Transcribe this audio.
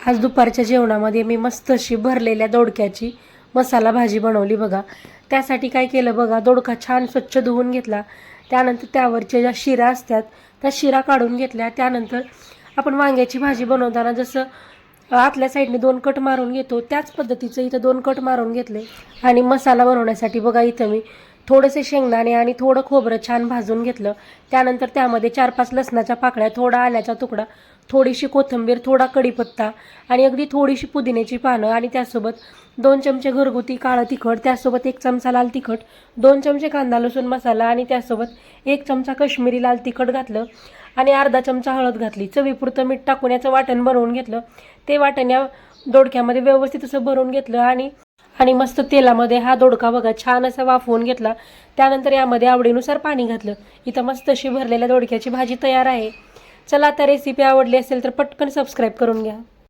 आज दुपारच्या जेवणामध्ये मी मस्त अशी भरलेल्या दोडक्याची मसाला भाजी बनवली बघा। त्यासाठी काय केलं बघा, दोडका छान स्वच्छ धुवून घेतला। त्यानंतर त्यावरच्या ज्या शिरा असतात त्या शिरा काढून घेतल्या। त्यानंतर आपण वांग्याची भाजी बनवताना जसं आतल्या साईडने 2 कट मारून घेतो त्याच पद्धतीचं इथं 2 कट मारून घेतले। आणि मसाला बनवण्यासाठी बघा इथं मी थोडेसे शेंगदाणे आणि थोडं खोबरं छान भाजून घेतलं। त्यानंतर त्यामध्ये 4-5 लसणाच्या पाकळ्या, थोडा आल्याचा तुकडा, थोडीशी कोथिंबीर, थोडा कढीपत्ता आणि अगदी थोडीशी पुदिन्याची पानं आणि त्यासोबत 2 चमचे घरगुती काळं तिखट, त्यासोबत 1 चमचा लाल तिखट, 2 चमचे कांदा लसूण मसाला आणि त्यासोबत 1 चमचा काश्मीरी लाल तिखट घातलं आणि अर्धा चमचा हळद घातली। चवीपुरतं मीठ टाकून याचं वाटण बनवून घेतलं। ते वाटण या दोडक्यामध्ये व्यवस्थित असं भरून घेतलं आणि मस्त तेलामध्ये हा दोडका बघा छान असा वाफवून घेतला। त्यानंतर यामध्ये आवडीनुसार पाणी घातलं। इथं मस्त अशी भरलेल्या दोडक्याची भाजी तयार आहे। चला, आता रेसिपी आवडली असेल तर पटकन सबस्क्राईब करून घ्या।